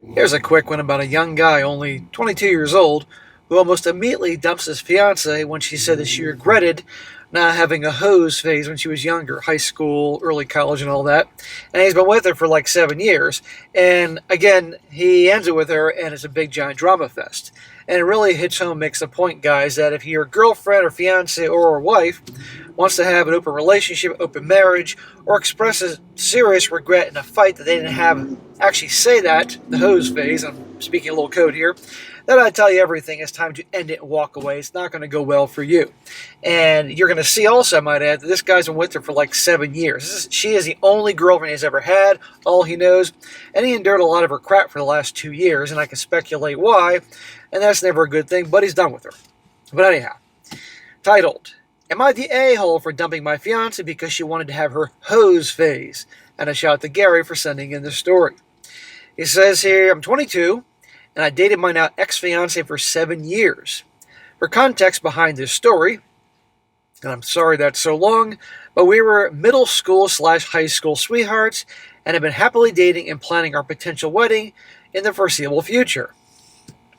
Here's a quick one about a young guy, only 22 years old, who almost immediately dumps his fiancée when she said that she regretted not having a hose phase when she was younger, high school, early college, and all that. And he's been with her for like 7 years. And again, he ends it with her, and it's a big giant drama fest. And it really hits home, makes the point, guys, that if your girlfriend or fiance or wife wants to have an open relationship, open marriage, or expresses serious regret in a fight that they didn't have, actually say that, the hose phase, I'm speaking a little code here, then I tell you everything. It's time to end it and walk away. It's not going to go well for you. And you're going to see also, I might add, that this guy's been with her for like 7 years. She is the only girlfriend he's ever had, all he knows, and he endured a lot of her crap for the last 2 years, and I can speculate why, and that's never a good thing, but he's done with her. But anyhow, titled, Am I the a-hole for dumping my fiancée because she wanted to have her hose phase? And a shout out to Gary for sending in this story. He says here, I'm 22, and I dated my now ex-fiancée for 7 years. For context behind this story, and I'm sorry that's so long, but we were middle school / high school sweethearts and have been happily dating and planning our potential wedding in the foreseeable future.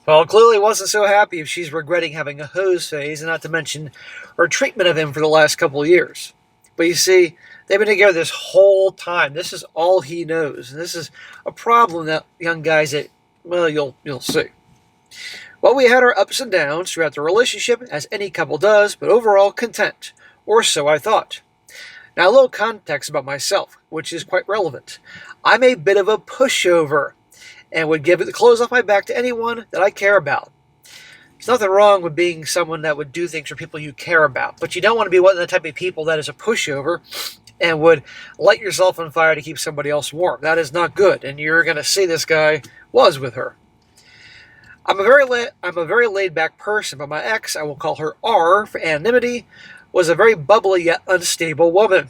Well, clearly wasn't so happy if she's regretting having a hose phase, and not to mention her treatment of him for the last couple of years. But you see, they've been together this whole time. This is all he knows. And this is a problem that young guys that, well, you'll see. Well, we had our ups and downs throughout the relationship, as any couple does, but overall content. Or so I thought. Now, a little context about myself, which is quite relevant. I'm a bit of a pushover, and would give the clothes off my back to anyone that I care about. There's nothing wrong with being someone that would do things for people you care about, but you don't want to be one of the type of people that is a pushover and would light yourself on fire to keep somebody else warm. That is not good, and you're going to see this guy was with her. I'm a very laid-back person, but my ex, I will call her R for anonymity, was a very bubbly yet unstable woman.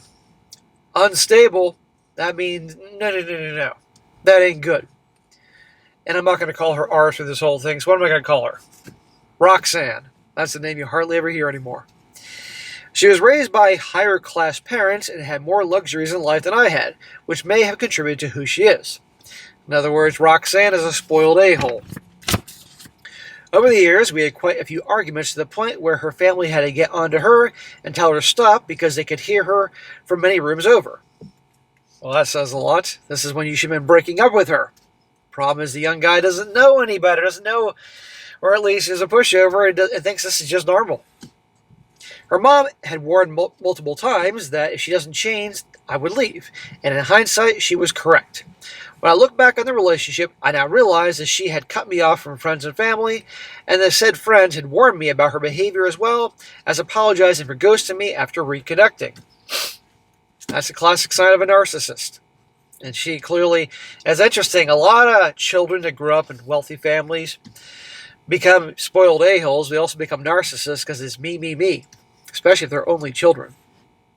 Unstable, that means no. That ain't good. And I'm not going to call her R through this whole thing, so what am I going to call her? Roxanne. That's the name you hardly ever hear anymore. She was raised by higher class parents and had more luxuries in life than I had, which may have contributed to who she is. In other words, Roxanne is a spoiled a-hole. Over the years, we had quite a few arguments to the point where her family had to get onto her and tell her to stop because they could hear her from many rooms over. Well, that says a lot. This is when you should have been breaking up with her. Problem is the young guy doesn't know any better, doesn't know, or at least is a pushover and thinks this is just normal. Her mom had warned multiple times that if she doesn't change, I would leave. And in hindsight, she was correct. When I look back on the relationship, I now realize that she had cut me off from friends and family, and the said friends had warned me about her behavior as well as apologizing for ghosting me after reconnecting. That's a classic sign of a narcissist. And she clearly, as interesting, a lot of children that grew up in wealthy families become spoiled a-holes. They also become narcissists because it's me, especially if they're only children.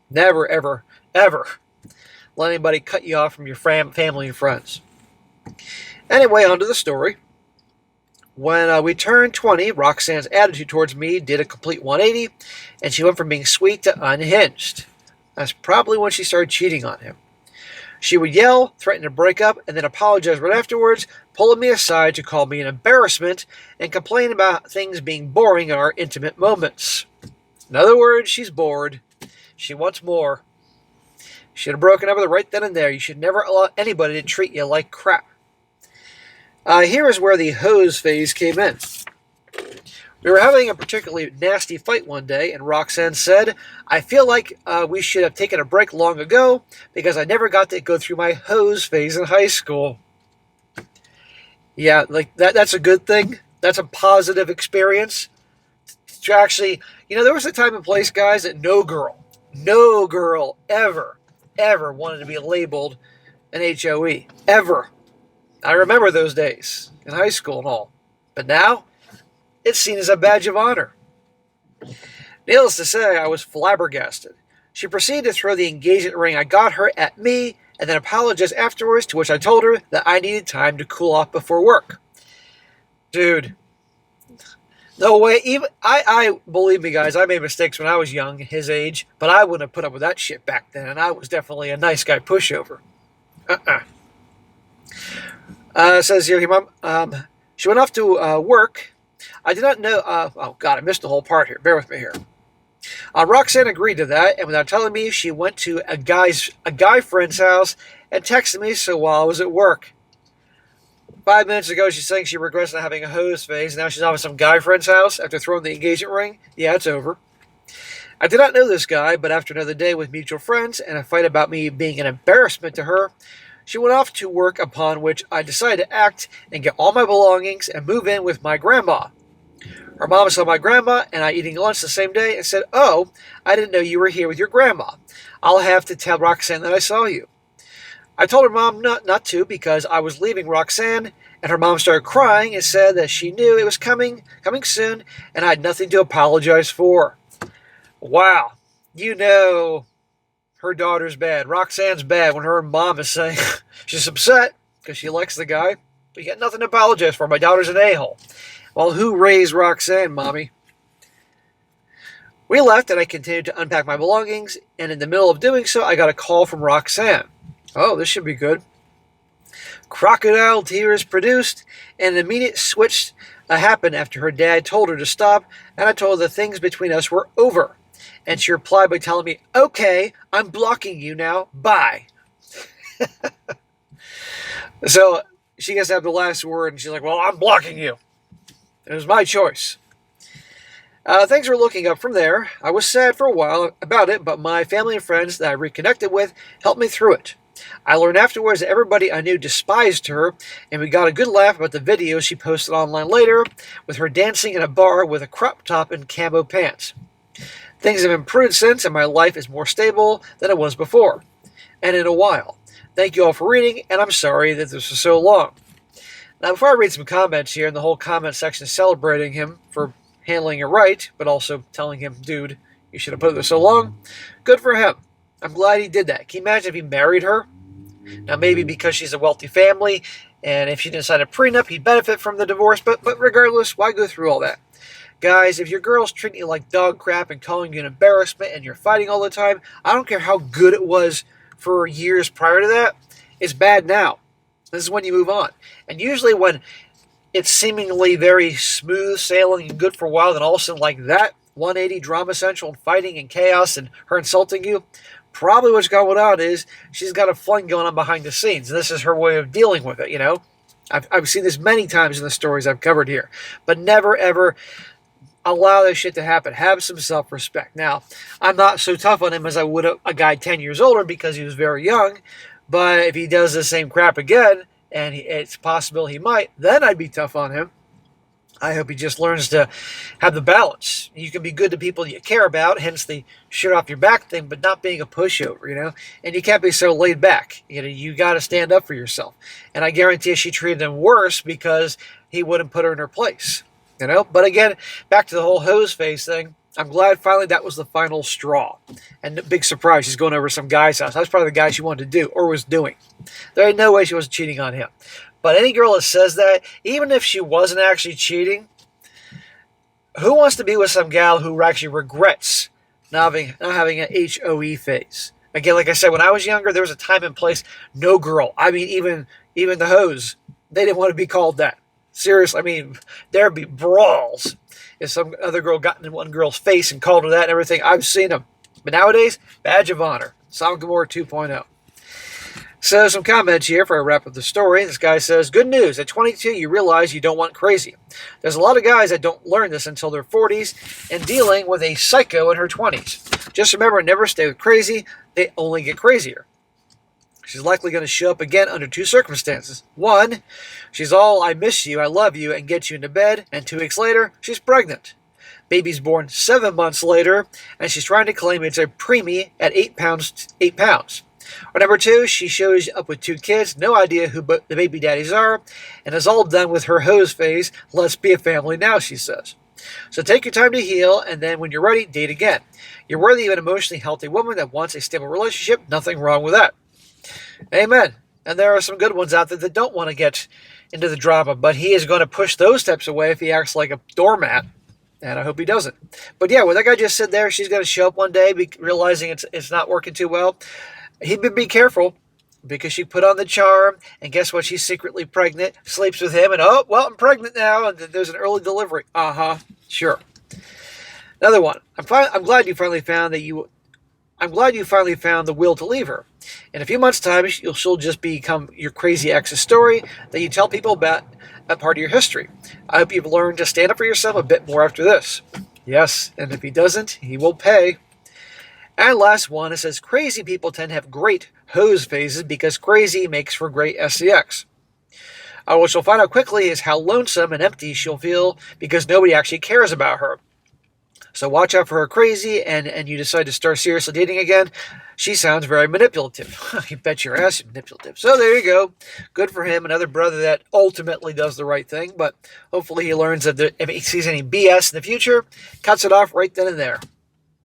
Never, ever, ever let anybody cut you off from your family and friends. Anyway, on to the story. When we turned 20, Roxanne's attitude towards me did a complete 180, and she went from being sweet to unhinged. That's probably when she started cheating on him. She would yell, threaten to break up, and then apologize right afterwards, pulling me aside to call me an embarrassment and complain about things being boring in our intimate moments. In other words, she's bored. She wants more. Should have broken up with her right then and there. You should never allow anybody to treat you like crap. Here is where the hose phase came in. We were having a particularly nasty fight one day, and Roxanne said, I feel like we should have taken a break long ago because I never got to go through my hose phase in high school. Yeah, like that's a good thing. That's a positive experience. To actually, there was a time and place, guys, that no girl ever wanted to be labeled an HOE. Ever. I remember those days in high school and all. But now, it's seen as a badge of honor. Needless to say, I was flabbergasted. She proceeded to throw the engagement ring I got her at me and then apologized afterwards, to which I told her that I needed time to cool off before work. Dude. No way. Even I believe me, guys, I made mistakes when I was young, his age, but I wouldn't have put up with that shit back then, and I was definitely a nice guy pushover. It says here, Mom, she went off to work. I did not know. Oh, God, I missed the whole part here. Bear with me here. Roxanne agreed to that, and without telling me, she went to a guy friend's house and texted me. So while I was at work, 5 minutes ago, she's saying she regrets not having a hose phase. Now she's off at some guy friend's house after throwing the engagement ring. Yeah, it's over. I did not know this guy, but after another day with mutual friends and a fight about me being an embarrassment to her, she went off to work, upon which I decided to act and get all my belongings and move in with my grandma. Her mom saw my grandma and I eating lunch the same day and said, "Oh, I didn't know you were here with your grandma. I'll have to tell Roxanne that I saw you." I told her mom not to because I was leaving Roxanne, and her mom started crying and said that she knew it was coming soon, and I had nothing to apologize for. Wow. You know her daughter's bad. Roxanne's bad when her mom is saying she's upset because she likes the guy, but you got nothing to apologize for. My daughter's an a-hole. Well, who raised Roxanne, Mommy? We left, and I continued to unpack my belongings, and in the middle of doing so, I got a call from Roxanne. Oh, this should be good. Crocodile tears produced, and an immediate switch happened after her dad told her to stop, and I told her the things between us were over. And she replied by telling me, "Okay, I'm blocking you now. Bye." So she gets to have the last word, and she's like, "Well, I'm blocking you. It was my choice." Things were looking up from there. I was sad for a while about it, but my family and friends that I reconnected with helped me through it. I learned afterwards that everybody I knew despised her, and we got a good laugh about the videos she posted online later with her dancing in a bar with a crop top and camo pants. Things have improved since, and my life is more stable than it was before, and in a while. Thank you all for reading, and I'm sorry that this was so long. Now, before I read some comments here, and the whole comment section celebrating him for handling it right, but also telling him, dude, you should have put this so long, good for him. I'm glad he did that. Can you imagine if he married her? Now, maybe because she's a wealthy family, and if she didn't sign a prenup, he'd benefit from the divorce, but regardless, why go through all that? Guys, if your girl's treating you like dog crap and calling you an embarrassment and you're fighting all the time, I don't care how good it was for years prior to that, it's bad now. This is when you move on. And usually when it's seemingly very smooth sailing and good for a while, then all of a sudden like that, 180 drama central and fighting and chaos and her insulting you, probably what's going on is she's got a fling going on behind the scenes. And this is her way of dealing with it, you know. I've seen this many times in the stories I've covered here. But never, ever allow this shit to happen. Have some self-respect. Now, I'm not so tough on him as I would a guy 10 years older because he was very young. But if he does the same crap again, and it's possible he might, then I'd be tough on him. I hope he just learns to have the balance. You can be good to people you care about, hence the shit off your back thing, but not being a pushover, you know? And you can't be so laid back. You know, you got to stand up for yourself. And I guarantee you she treated him worse because he wouldn't put her in her place, you know? But again, back to the whole hose face thing. I'm glad finally that was the final straw. And the big surprise, she's going over to some guy's house. That's probably the guy she wanted to do or was doing. There ain't no way she wasn't cheating on him. But any girl that says that, even if she wasn't actually cheating, who wants to be with some gal who actually regrets not having an HOE phase? Again, like I said, when I was younger, there was a time and place. No girl, I mean, even the hoes, they didn't want to be called that. Seriously, I mean, there'd be brawls if some other girl got in one girl's face and called her that and everything. I've seen them. But nowadays, badge of honor. Sodom and Gomorrah 2.0. So some comments here before I wrap up the story. This guy says, good news. At 22, you realize you don't want crazy. There's a lot of guys that don't learn this until their 40s and dealing with a psycho in her 20s. Just remember, never stay with crazy. They only get crazier. She's likely going to show up again under two circumstances. One, she's all, I miss you, I love you, and get you into bed. And 2 weeks later, she's pregnant. Baby's born 7 months later, and she's trying to claim it's a preemie at 8 pounds. Or number 2, she shows up with 2 kids, no idea who the baby daddies are, and is all done with her hose phase. Let's be a family now, she says. So take your time to heal, and then when you're ready, date again. You're worthy of an emotionally healthy woman that wants a stable relationship. Nothing wrong with that. Amen. And there are some good ones out there that don't want to get into the drama, but he is going to push those steps away if he acts like a doormat, and I hope he doesn't. But yeah, what that guy just said there, she's going to show up one day realizing it's not working too well. He'd be careful. because she put on the charm, and guess what? She's secretly pregnant, sleeps with him, and oh, well, I'm pregnant now, and there's an early delivery. Sure. Another one. I'm glad you finally found the will to leave her. In a few months' time, she'll just become your crazy ex's story that you tell people about a part of your history. I hope you've learned to stand up for yourself a bit more after this. Yes, and if he doesn't, he will pay. And last one, it says, crazy people tend to have great hose phases because crazy makes for great SCX. What she'll find out quickly is how lonesome and empty she'll feel because nobody actually cares about her. So watch out for her crazy, and you decide to start seriously dating again. She sounds very manipulative. You bet your ass she's manipulative. So there you go. Good for him. Another brother that ultimately does the right thing, but hopefully he learns that if he sees any BS in the future, cuts it off right then and there.